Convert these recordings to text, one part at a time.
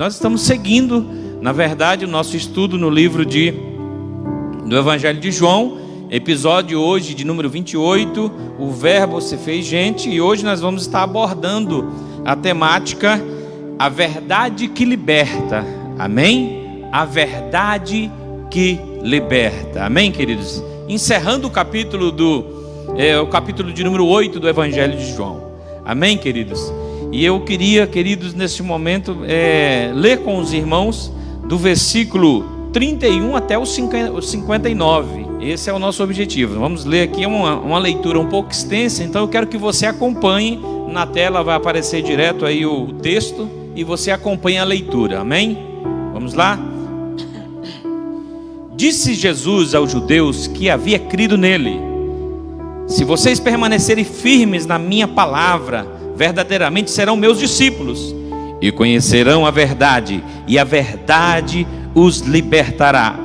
Nós estamos seguindo, na verdade, o nosso estudo no livro do Evangelho de João, episódio hoje de número 28, o Verbo se fez gente, e hoje nós vamos estar abordando a temática, a verdade que liberta, amém? A verdade que liberta, amém, queridos? Encerrando o capítulo de número 8 do Evangelho de João, amém, queridos? E eu queria, queridos, neste momento, ler com os irmãos do versículo 31 até o 59. Esse é o nosso objetivo. Vamos ler aqui uma leitura um pouco extensa, então eu quero que você acompanhe. Na tela vai aparecer direto aí o texto e você acompanha a leitura, amém? Vamos lá? Disse Jesus aos judeus que havia crido nele: se vocês permanecerem firmes na minha palavra, verdadeiramente serão meus discípulos e conhecerão a verdade, e a verdade os libertará.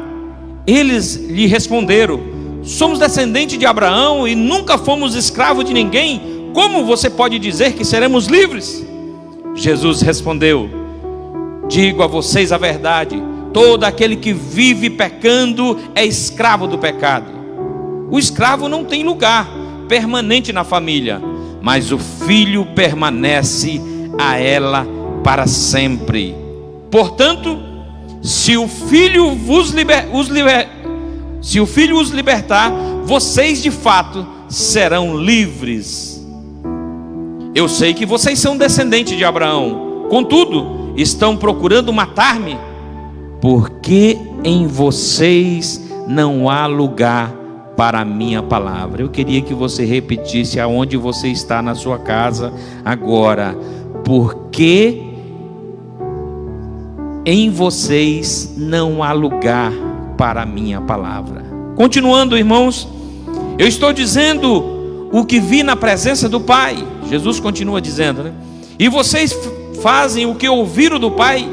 Eles lhe responderam: somos descendentes de Abraão e nunca fomos escravos de ninguém. Como você pode dizer que seremos livres? Jesus respondeu: digo a vocês a verdade, todo aquele que vive pecando é escravo do pecado. O escravo não tem lugar permanente na família, mas o filho permanece a ela para sempre. Portanto, se o filho os libertar, vocês de fato serão livres. Eu sei que vocês são descendentes de Abraão, contudo, estão procurando matar-me, porque em vocês não há lugar para a minha palavra. Eu queria que você repetisse aonde você está na sua casa agora: porque em vocês não há lugar para a minha palavra. Continuando, irmãos, eu estou dizendo o que vi na presença do Pai. Jesus continua dizendo, né? E vocês fazem o que ouviram do Pai,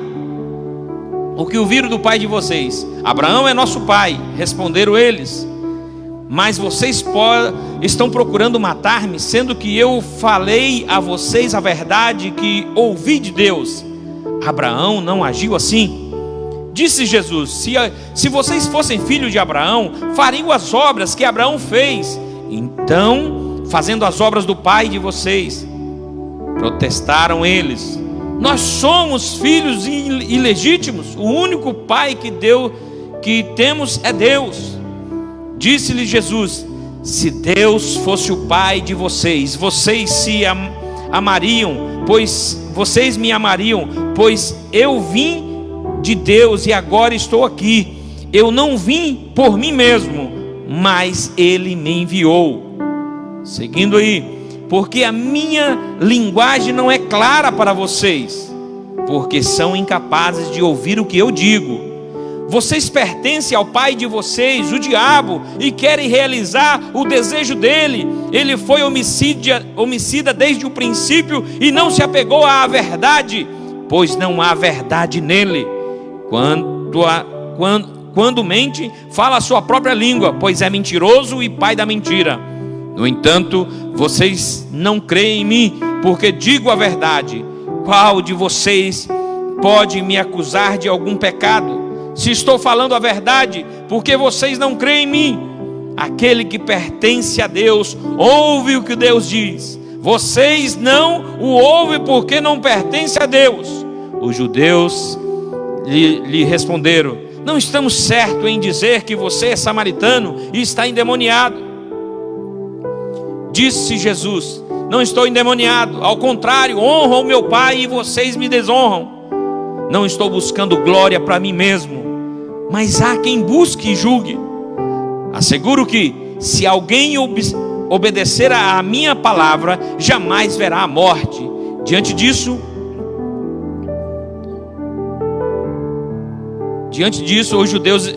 o que ouviram do Pai de vocês. Abraão é nosso pai, responderam eles. Mas vocês estão procurando matar-me, sendo que eu falei a vocês a verdade que ouvi de Deus. Abraão não agiu assim. Disse Jesus: se vocês fossem filhos de Abraão, fariam as obras que Abraão fez. Então, fazendo as obras do pai de vocês. Protestaram eles: nós somos filhos ilegítimos, o único pai que temos é Deus. Disse-lhe Jesus: se Deus fosse o pai de vocês, vocês se amariam, pois vocês me amariam, pois eu vim de Deus e agora estou aqui. Eu não vim por mim mesmo, mas Ele me enviou. Seguindo aí: porque a minha linguagem não é clara para vocês, porque são incapazes de ouvir o que eu digo. Vocês pertencem ao pai de vocês, o diabo, e querem realizar o desejo dele. Ele foi homicida desde o princípio e não se apegou à verdade, pois não há verdade nele. Quando mente, fala a sua própria língua, pois é mentiroso e pai da mentira. No entanto, vocês não creem em mim, porque digo a verdade. Qual de vocês pode me acusar de algum pecado? Se estou falando a verdade, porque vocês não creem em mim? Aquele que pertence a Deus ouve o que Deus diz. Vocês não o ouvem porque não pertence a Deus. Os judeus lhe responderam: não estamos certos em dizer que você é samaritano e está endemoniado. Disse Jesus: não estou endemoniado, ao contrário, honro o meu Pai e vocês me desonram. Não estou buscando glória para mim mesmo, mas há quem busque e julgue. Asseguro que, se alguém obedecer à minha palavra, jamais verá a morte. Diante disso, os judeus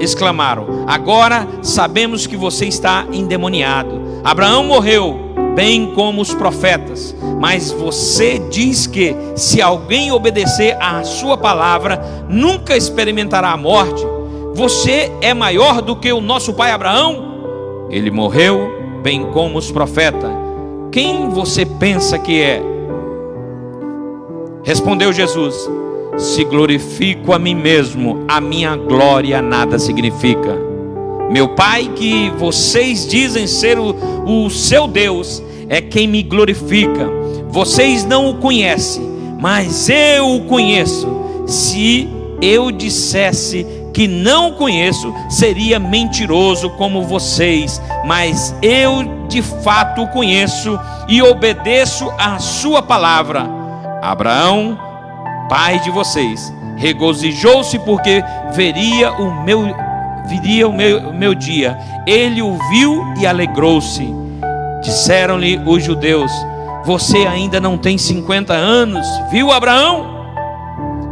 exclamaram: agora sabemos que você está endemoniado. Abraão morreu, bem como os profetas, mas você diz que, se alguém obedecer à sua palavra, nunca experimentará a morte. Você é maior do que o nosso pai Abraão? Ele morreu, bem como os profetas. Quem você pensa que é? Respondeu Jesus: se glorifico a mim mesmo, a minha glória nada significa. Meu Pai, que vocês dizem ser o seu Deus, é quem me glorifica. Vocês não o conhecem, mas eu o conheço. Se eu dissesse que não o conheço, seria mentiroso como vocês, mas eu de fato o conheço e obedeço à sua palavra. Abraão, pai de vocês, regozijou-se porque viria o meu dia. Ele o viu e alegrou-se. Disseram-lhe os judeus: você ainda não tem 50 anos, viu, Abraão?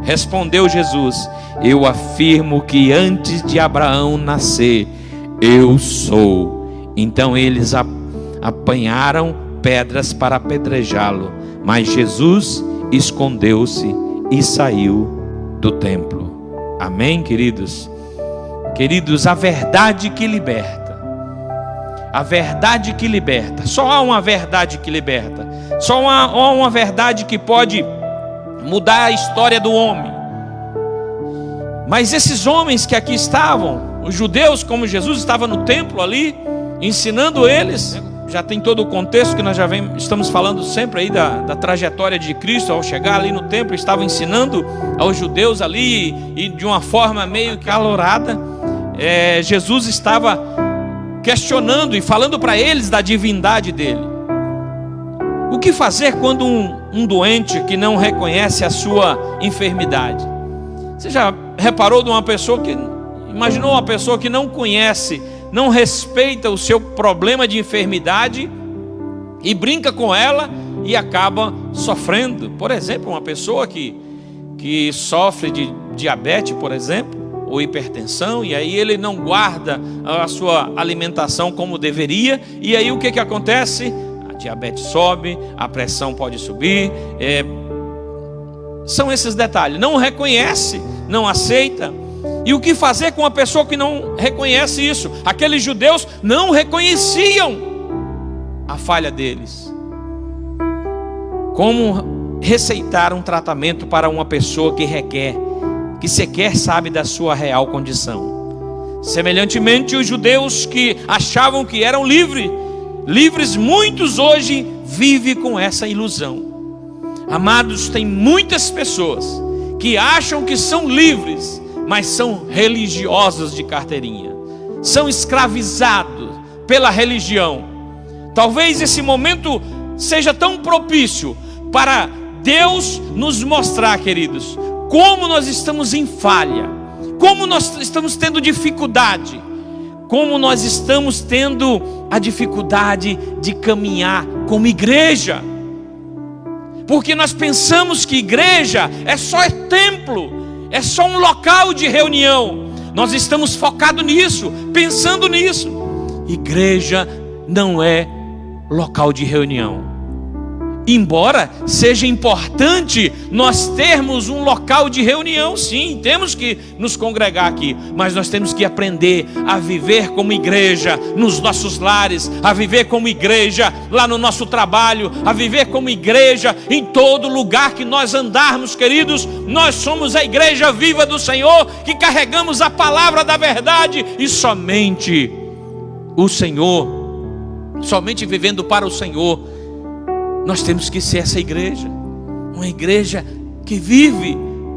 Respondeu Jesus: eu afirmo que antes de Abraão nascer, eu sou. Então eles apanharam pedras para apedrejá-lo, mas Jesus escondeu-se e saiu do templo. Amém, queridos? Queridos, a verdade que liberta. A verdade que liberta. Só há uma verdade que liberta. Só há uma verdade que pode mudar a história do homem. Mas esses homens que aqui estavam, os judeus, como Jesus estava no templo ali, ensinando eles, já tem todo o contexto que nós já estamos falando sempre aí da trajetória de Cristo. Ao chegar ali no templo, estava ensinando aos judeus ali, e de uma forma meio calorada, Jesus estava questionando e falando para eles da divindade dele. O que fazer quando um doente que não reconhece a sua enfermidade? Você já reparou de uma pessoa que, imaginou uma pessoa que não conhece, não respeita o seu problema de enfermidade e brinca com ela e acaba sofrendo? Por exemplo, uma pessoa que sofre de diabetes, por exemplo, ou hipertensão, e aí ele não guarda a sua alimentação como deveria, e aí o que acontece? A diabetes sobe, a pressão pode subir, são esses detalhes. Não reconhece, não aceita. E o que fazer com uma pessoa que não reconhece isso? Aqueles judeus não reconheciam a falha deles. Como receitar um tratamento para uma pessoa que requer, que sequer sabe da sua real condição? Semelhantemente, os judeus que achavam que eram livres, muitos hoje vivem com essa ilusão. Amados, tem muitas pessoas que acham que são livres, mas são religiosos de carteirinha, são escravizados pela religião. Talvez esse momento seja tão propício para Deus nos mostrar, queridos, como nós estamos em falha, como nós estamos tendo dificuldade, como nós estamos tendo a dificuldade de caminhar como igreja. Porque nós pensamos que igreja é só templo, é só um local de reunião. Nós estamos focados nisso, pensando nisso. Igreja não é local de reunião. Embora seja importante nós termos um local de reunião, sim, temos que nos congregar aqui, mas nós temos que aprender a viver como igreja nos nossos lares, a viver como igreja lá no nosso trabalho, a viver como igreja em todo lugar que nós andarmos, queridos. Nós somos a igreja viva do Senhor, que carregamos a palavra da verdade, e somente o Senhor, somente vivendo para o Senhor, nós temos que ser essa igreja, uma igreja que vive.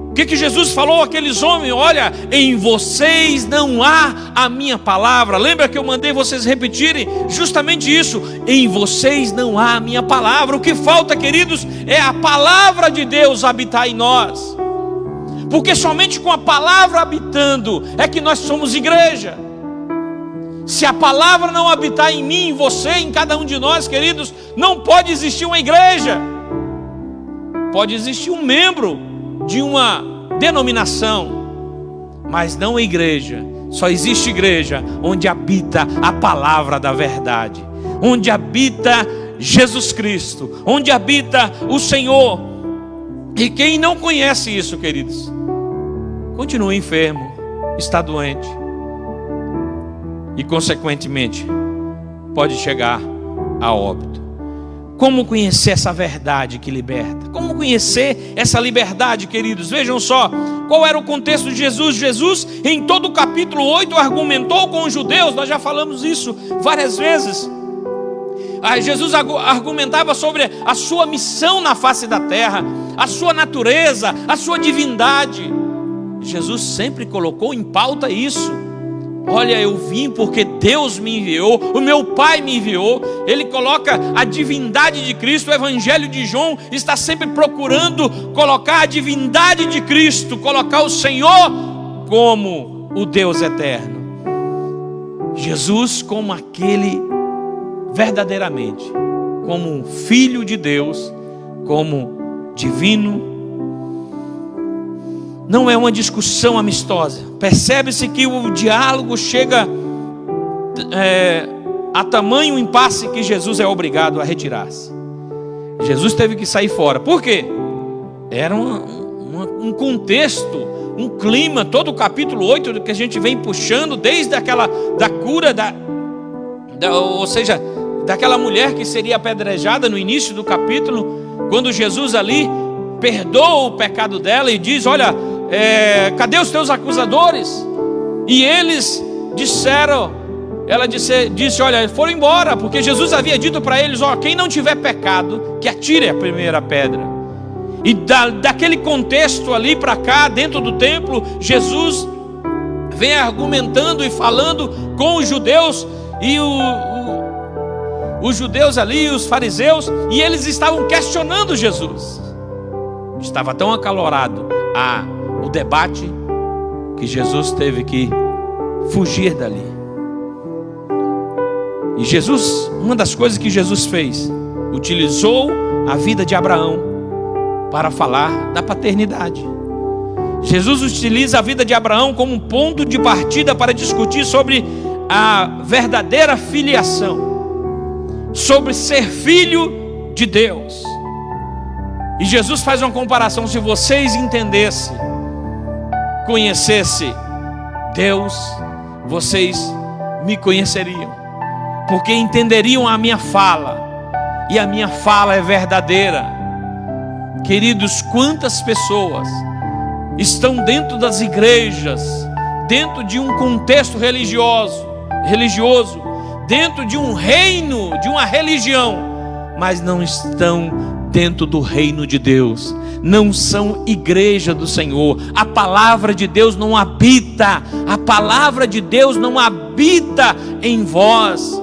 O que Jesus falou àqueles homens? Olha, em vocês não há a minha palavra. Lembra que eu mandei vocês repetirem justamente isso? Em vocês não há a minha palavra. O que falta, queridos, é a palavra de Deus habitar em nós. Porque somente com a palavra habitando é que nós somos igreja. Se a palavra não habitar em mim, em você, em cada um de nós, queridos, não pode existir uma igreja. Pode existir um membro de uma denominação, mas não a igreja. Só existe igreja onde habita a palavra da verdade, onde habita Jesus Cristo, onde habita o Senhor. E quem não conhece isso, queridos, continua enfermo, está doente, e consequentemente pode chegar a óbito. Como conhecer essa verdade que liberta? Como conhecer essa liberdade, queridos? Vejam só, qual era o contexto de Jesus? Jesus, em todo o capítulo 8, argumentou com os judeus. Nós já falamos isso várias vezes. Jesus argumentava sobre a sua missão na face da terra, a sua natureza, a sua divindade. Jesus sempre colocou em pauta isso. Olha, eu vim porque Deus me enviou, o meu Pai me enviou. Ele coloca a divindade de Cristo. O Evangelho de João está sempre procurando colocar a divindade de Cristo, colocar o Senhor como o Deus eterno. Jesus como aquele verdadeiramente, como um filho de Deus, como divino. Não é uma discussão amistosa. Percebe-se que o diálogo chega a tamanho impasse que Jesus é obrigado a retirar-se. Jesus teve que sair fora. Por quê? Era um contexto, um clima. Todo o capítulo 8 que a gente vem puxando, desde da cura, ou seja, daquela mulher que seria apedrejada no início do capítulo, quando Jesus ali perdoa o pecado dela e diz: olha, cadê os teus acusadores? E eles disseram, ela disse, olha, foram embora, porque Jesus havia dito para eles: ó, quem não tiver pecado, que atire a primeira pedra. E daquele contexto ali para cá, dentro do templo, Jesus vem argumentando e falando com os judeus, e os judeus ali, os fariseus, e eles estavam questionando Jesus. Estava tão acalorado o debate que Jesus teve que fugir dali. E Jesus, uma das coisas que Jesus fez, utilizou a vida de Abraão para falar da paternidade. Jesus utiliza a vida de Abraão como um ponto de partida para discutir sobre a verdadeira filiação, sobre ser filho de Deus. E Jesus faz uma comparação: se vocês entendessem, conhecessem Deus, vocês me conheceriam, porque entenderiam a minha fala, e a minha fala é verdadeira. Queridos, quantas pessoas estão dentro das igrejas, dentro de um contexto religioso, dentro de um reino, de uma religião, mas não estão dentro do reino de Deus, não são igreja do Senhor. A palavra de Deus não habita, a palavra de Deus não habita em vós.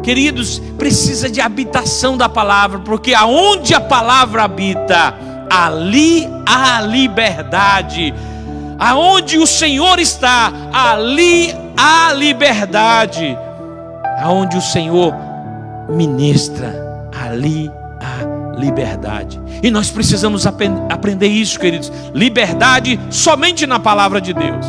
Queridos, precisa de habitação da palavra, porque aonde a palavra habita, ali há liberdade. Aonde o Senhor está, ali há liberdade. Aonde o Senhor ministra, ali há liberdade. E nós precisamos aprender isso, queridos. Liberdade somente na palavra de Deus.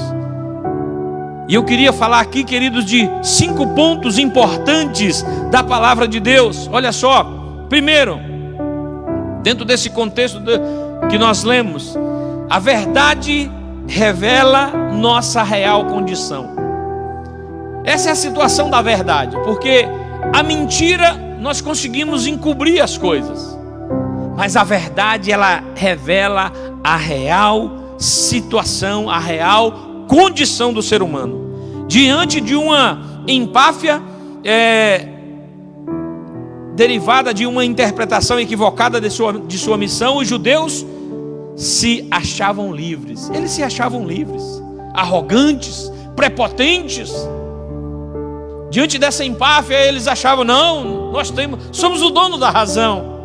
E eu queria falar aqui, queridos, de 5 pontos importantes da palavra de Deus. Olha só. Primeiro, dentro desse contexto que nós lemos, a verdade revela nossa real condição. Essa é a situação da verdade, porque a mentira nós conseguimos encobrir as coisas, mas a verdade, ela revela a real situação, a real condição do ser humano. Diante de uma empáfia derivada de uma interpretação equivocada de sua missão, os judeus se achavam livres. Eles se achavam livres, arrogantes, prepotentes. Diante dessa empáfia, eles achavam: não, somos o dono da razão.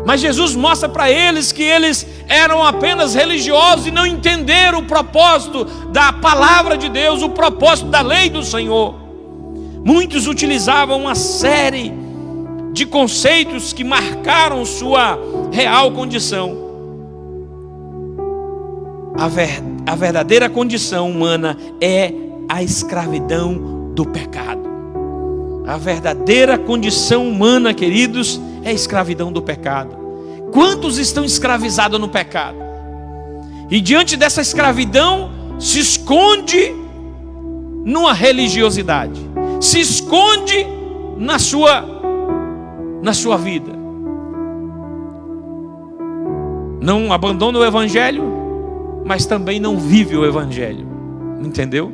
Mas Jesus mostra para eles que eles eram apenas religiosos e não entenderam o propósito da palavra de Deus, o propósito da lei do Senhor. Muitos utilizavam uma série de conceitos que marcaram sua real condição. A verdadeira condição humana é a escravidão do pecado. A verdadeira condição humana, queridos, é a escravidão do pecado. Quantos estão escravizados no pecado? E diante dessa escravidão se esconde numa religiosidade, se esconde na sua vida. Não abandona o Evangelho, mas também não vive o Evangelho. Entendeu?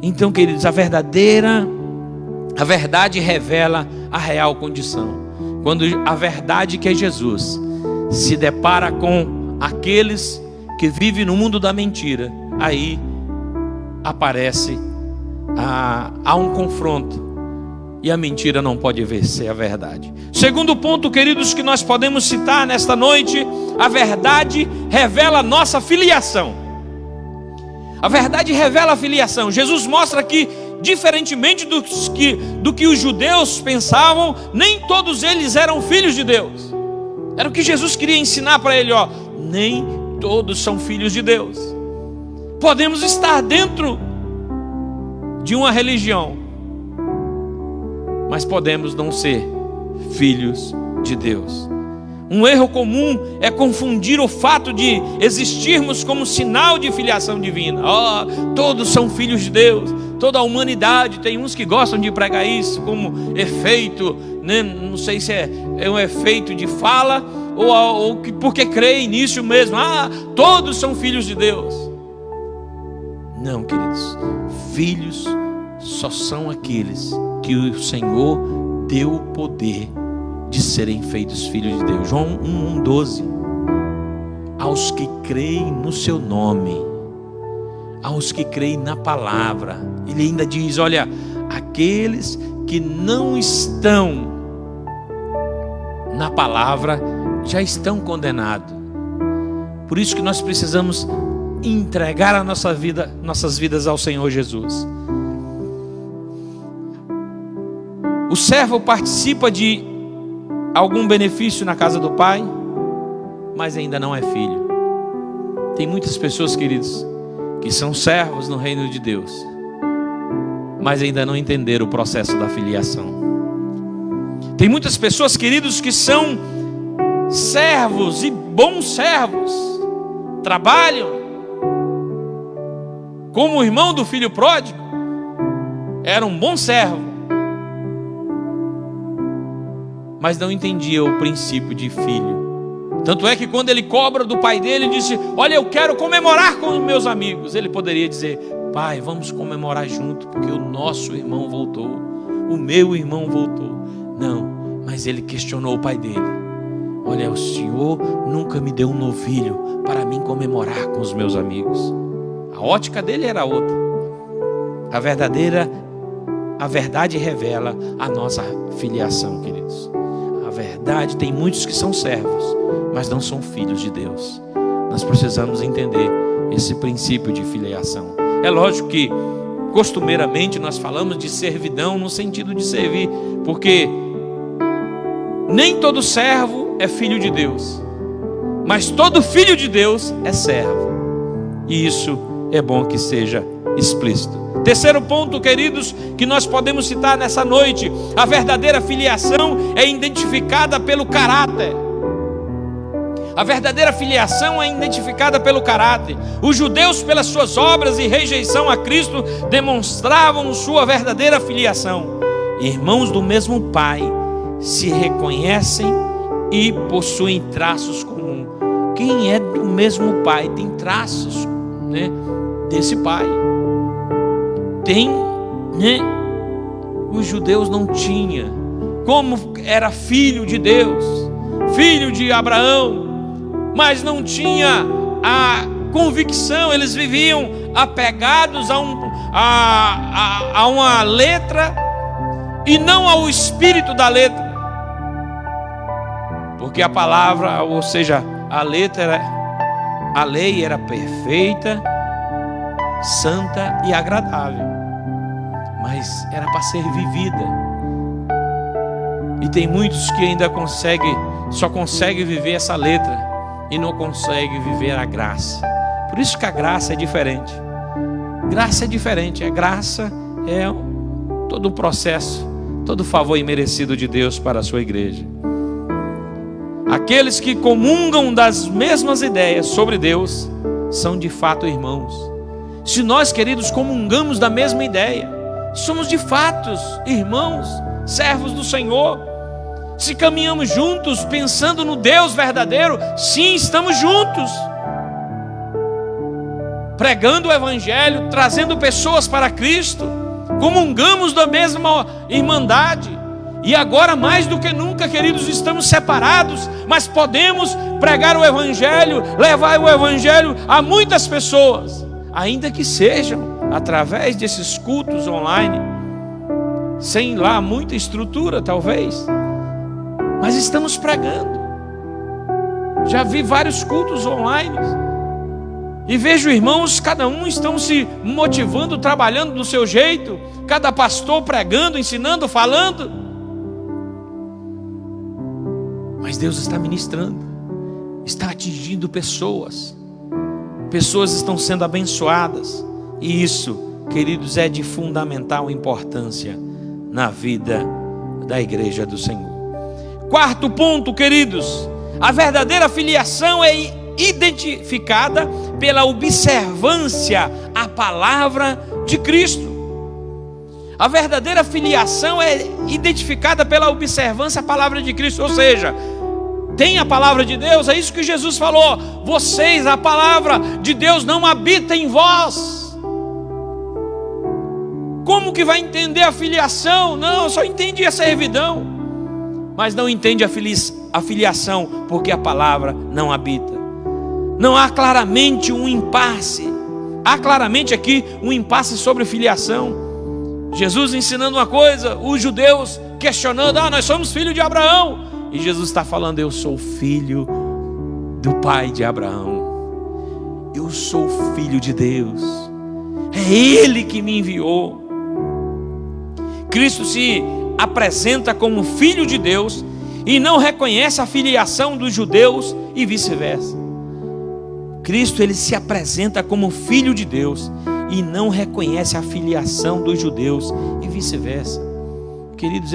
Então, queridos, a verdade revela a real condição. Quando a verdade, que é Jesus, se depara com aqueles que vivem no mundo da mentira, aí aparece há um confronto, e a mentira não pode vencer a verdade. Segundo ponto, queridos, que nós podemos citar nesta noite: a verdade revela a nossa filiação. A verdade revela a filiação. Jesus mostra que, diferentemente do que os judeus pensavam, nem todos eles eram filhos de Deus. Era o que Jesus queria ensinar para ele, nem todos são filhos de Deus. Podemos estar dentro de uma religião, mas podemos não ser filhos de Deus. Um erro comum é confundir o fato de existirmos como sinal de filiação divina. Todos são filhos de Deus, toda a humanidade. Tem uns que gostam de pregar isso como efeito, né? Não sei se é um efeito de fala ou porque creem nisso mesmo. Todos são filhos de Deus. Não, queridos, filhos só são aqueles que o Senhor deu o poder de serem feitos filhos de Deus. João 1:12. Aos que creem no seu nome, aos que creem na palavra. Ele ainda diz: olha, aqueles que não estão na palavra já estão condenados. Por isso que nós precisamos entregar a nossas vidas ao Senhor Jesus. O servo participa de algum benefício na casa do pai, mas ainda não é filho. Tem muitas pessoas, queridos, que são servos no reino de Deus, mas ainda não entenderam o processo da filiação. Tem muitas pessoas, queridos, que são servos e bons servos, trabalham como o irmão do filho pródigo, era um bom servo, mas não entendia o princípio de filho. Tanto é que quando ele cobra do pai dele, ele disse: olha, eu quero comemorar com os meus amigos. Ele poderia dizer: pai, vamos comemorar junto, porque o nosso irmão voltou, o meu irmão voltou. Não, mas ele questionou o pai dele: olha, o Senhor nunca me deu um novilho para mim comemorar com os meus amigos. A ótica dele era outra. A verdade revela a nossa filiação, queridos. A verdade, tem muitos que são servos, mas não são filhos de Deus. Nós precisamos entender esse princípio de filiação. É lógico que costumeiramente nós falamos de servidão no sentido de servir, porque nem todo servo é filho de Deus, mas todo filho de Deus é servo. E isso é bom que seja explícito. Terceiro ponto, queridos, que nós podemos citar nessa noite: a verdadeira filiação é identificada pelo caráter. A verdadeira filiação é identificada pelo caráter. Os judeus, pelas suas obras e rejeição a Cristo, demonstravam sua verdadeira filiação. Irmãos do mesmo Pai se reconhecem e possuem traços comuns. Quem é do mesmo Pai tem traços, né, desse Pai. Tem, né? Os judeus não tinham. Como era filho de Deus, filho de Abraão, mas não tinha a convicção. Eles viviam apegados a uma letra e não ao espírito da letra, porque a palavra, ou seja, a letra, a lei era perfeita, santa e agradável, mas era para ser vivida. E tem muitos que ainda só conseguem viver essa letra e não conseguem viver a graça. Por isso que a graça é diferente. Graça é diferente. A graça é todo o processo, todo o favor imerecido de Deus para a sua igreja. Aqueles que comungam das mesmas ideias sobre Deus são de fato irmãos. Se nós, queridos, comungamos da mesma ideia, somos de fato irmãos, servos do Senhor. Se caminhamos juntos, pensando no Deus verdadeiro, sim, estamos juntos, pregando o Evangelho, trazendo pessoas para Cristo, comungamos da mesma irmandade. E agora mais do que nunca, queridos, estamos separados, mas podemos pregar o Evangelho, levar o Evangelho a muitas pessoas, ainda que sejam através desses cultos online, sem lá muita estrutura talvez, mas estamos pregando. Já vi vários cultos online e vejo irmãos, cada um estão se motivando, trabalhando do seu jeito, cada pastor pregando, ensinando, falando. Mas Deus está ministrando, está atingindo pessoas, pessoas estão sendo abençoadas, e isso, queridos, é de fundamental importância na vida da igreja do Senhor. Quarto ponto, queridos, a verdadeira filiação é identificada pela observância à palavra de Cristo. A verdadeira filiação é identificada pela observância à palavra de Cristo, ou seja, tem a palavra de Deus, é isso que Jesus falou: vocês, a palavra de Deus não habita em vós. Como que vai entender a filiação? Não, só entende a servidão, mas não entende a filiação, porque a palavra não habita. Não há claramente um impasse, há claramente aqui um impasse sobre filiação. Jesus ensinando uma coisa, os judeus questionando: nós somos filhos de Abraão. E Jesus está falando: eu sou filho do pai de Abraão, eu sou filho de Deus, é Ele que me enviou. Cristo se apresenta como filho de Deus e não reconhece a filiação dos judeus e vice-versa. Cristo, ele se apresenta como filho de Deus e não reconhece a filiação dos judeus e vice-versa. Queridos,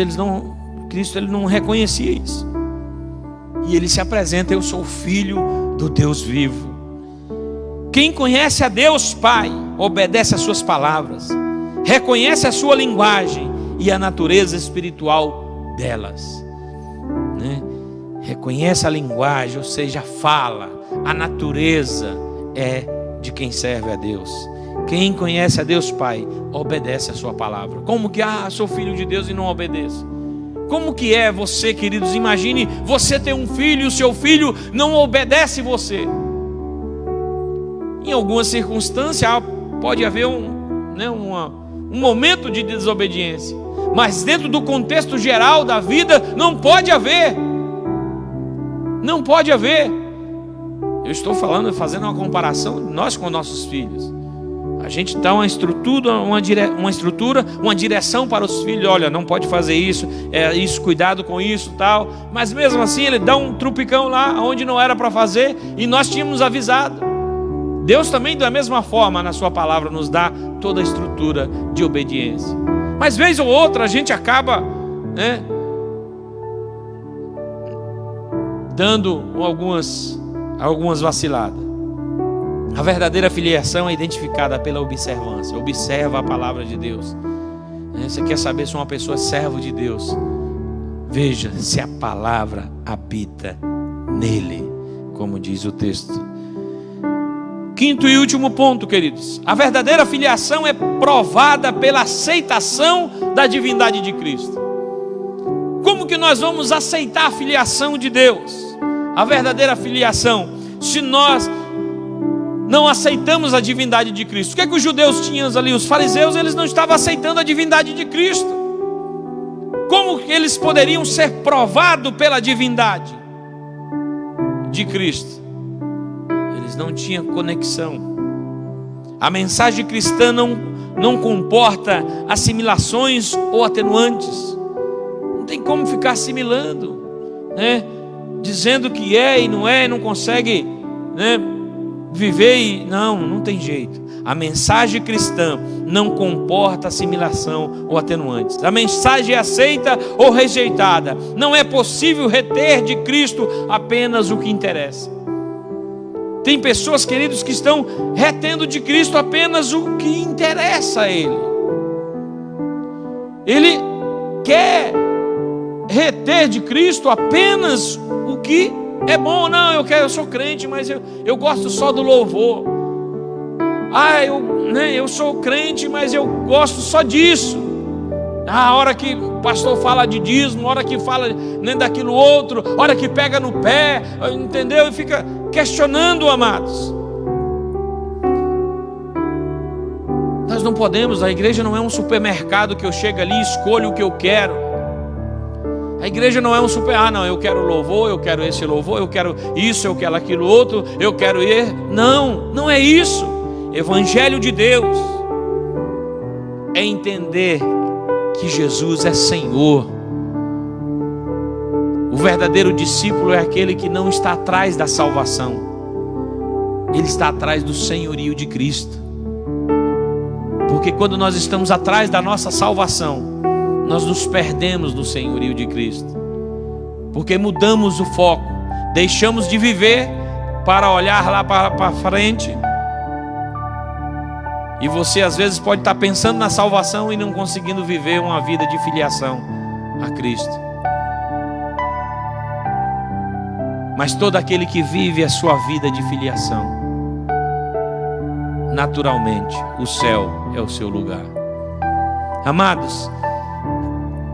Cristo ele não reconhecia isso. E ele se apresenta: eu sou filho do Deus vivo. Quem conhece a Deus Pai, obedece às suas palavras, reconhece a sua linguagem e a natureza espiritual delas, né? Reconhece a linguagem, ou seja, fala, a natureza é de quem serve a Deus. Quem conhece a Deus Pai, obedece a sua palavra. Como que, sou filho de Deus e não obedeço? Como que é você, queridos? Imagine você ter um filho e o seu filho não obedece você. Em alguma circunstância pode haver um momento de desobediência, mas dentro do contexto geral da vida não pode haver. Não pode haver. Eu estou fazendo uma comparação de nós com nossos filhos. A gente dá uma estrutura, uma direção para os filhos: olha, não pode fazer isso, isso, cuidado com isso, tal. Mas mesmo assim ele dá um trupicão lá onde não era para fazer, e nós tínhamos avisado. Deus também, da mesma forma, na sua palavra, nos dá toda a estrutura de obediência. Mas vez ou outra a gente acaba, dando algumas vaciladas. A verdadeira filiação é identificada pela observância. Observa a palavra de Deus. Você quer saber se uma pessoa é servo de Deus? Veja se a palavra habita nele, como diz o texto. Quinto e último ponto, queridos: a verdadeira filiação é provada pela aceitação da divindade de Cristo. Como que nós vamos aceitar a filiação de Deus? A verdadeira filiação, se nós não aceitamos a divindade de Cristo. O que é que os judeus tinham ali? Os fariseus, eles não estavam aceitando a divindade de Cristo. Como que eles poderiam ser provados pela divindade de Cristo? Eles não tinham conexão. A mensagem cristã não comporta assimilações ou atenuantes. Não tem como ficar assimilando, dizendo que é e não consegue, viver e não tem jeito. A mensagem cristã não comporta assimilação ou atenuantes. A mensagem é aceita ou rejeitada. Não é possível reter de Cristo apenas o que interessa. Tem pessoas, queridos, que estão retendo de Cristo apenas o que interessa a Ele. Ele quer reter de Cristo apenas o que é bom. Não, eu sou crente, mas eu gosto só do louvor. Eu sou crente, mas eu gosto só disso. A hora que o pastor fala de dízimo, a hora que fala daquilo outro, a hora que pega no pé, entendeu? E fica questionando, amados. Nós não podemos, a igreja não é um supermercado que eu chego ali e escolho o que eu quero. A igreja não é um eu quero louvor, eu quero esse louvor, eu quero isso, eu quero aquilo outro, eu quero ir. Não é isso. Evangelho de Deus é entender que Jesus é Senhor. O verdadeiro discípulo é aquele que não está atrás da salvação, ele está atrás do senhorio de Cristo. Porque quando nós estamos atrás da nossa salvação, nós nos perdemos do senhorio de Cristo, porque mudamos o foco, deixamos de viver para olhar lá para frente. E você às vezes pode estar pensando na salvação e não conseguindo viver uma vida de filiação a Cristo. Mas todo aquele que vive a sua vida de filiação, naturalmente o céu é o seu lugar. Amados,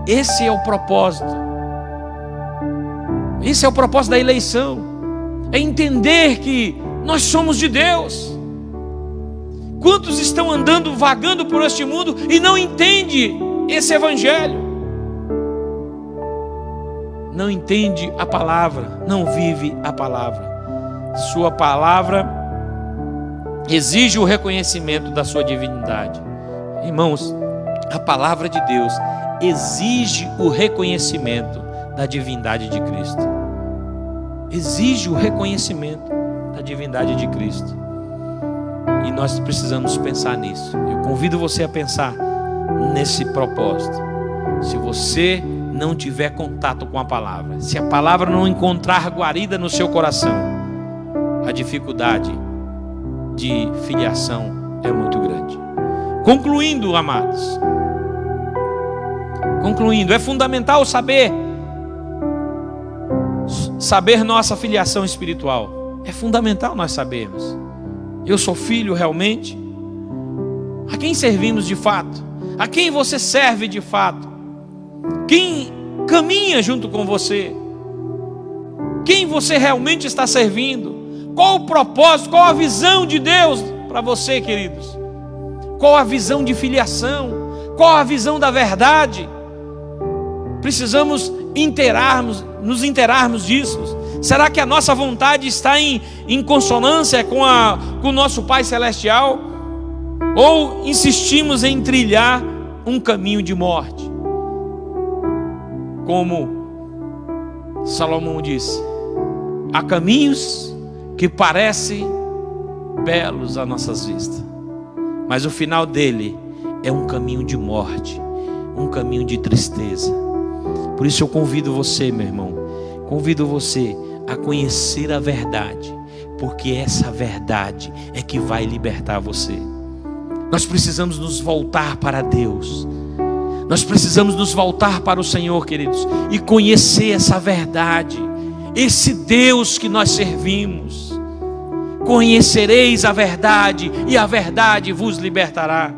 esse é o propósito. Esse é o propósito da eleição. É entender que nós somos de Deus. Quantos estão andando, vagando por este mundo e não entendem esse evangelho? Não entende a palavra, não vive a palavra. Sua palavra exige o reconhecimento da sua divindade. Irmãos, a palavra de Deus exige o reconhecimento da divindade de Cristo. Exige o reconhecimento da divindade de Cristo. E nós precisamos pensar nisso. Eu convido você a pensar nesse propósito. Se você não tiver contato com a palavra, se a palavra não encontrar guarida no seu coração, a dificuldade de filiação é muito grande. Concluindo, amados, é fundamental saber nossa filiação espiritual. É fundamental nós sabermos. Eu sou filho realmente? A quem servimos de fato? A quem você serve de fato? Quem caminha junto com você? Quem você realmente está servindo? Qual o propósito, qual a visão de Deus para você, queridos? Qual a visão de filiação? Qual a visão da verdade? Precisamos nos inteirarmos disso. Será que a nossa vontade está em consonância com o nosso Pai Celestial? Ou insistimos em trilhar um caminho de morte? Como Salomão disse, há caminhos que parecem belos às nossas vistas, mas o final dele é um caminho de morte, um caminho de tristeza. Por isso eu convido você, meu irmão, convido você a conhecer a verdade, porque essa verdade é que vai libertar você. Nós precisamos nos voltar para Deus. Nós precisamos nos voltar para o Senhor, queridos, e conhecer essa verdade, esse Deus que nós servimos. Conhecereis a verdade, e a verdade vos libertará.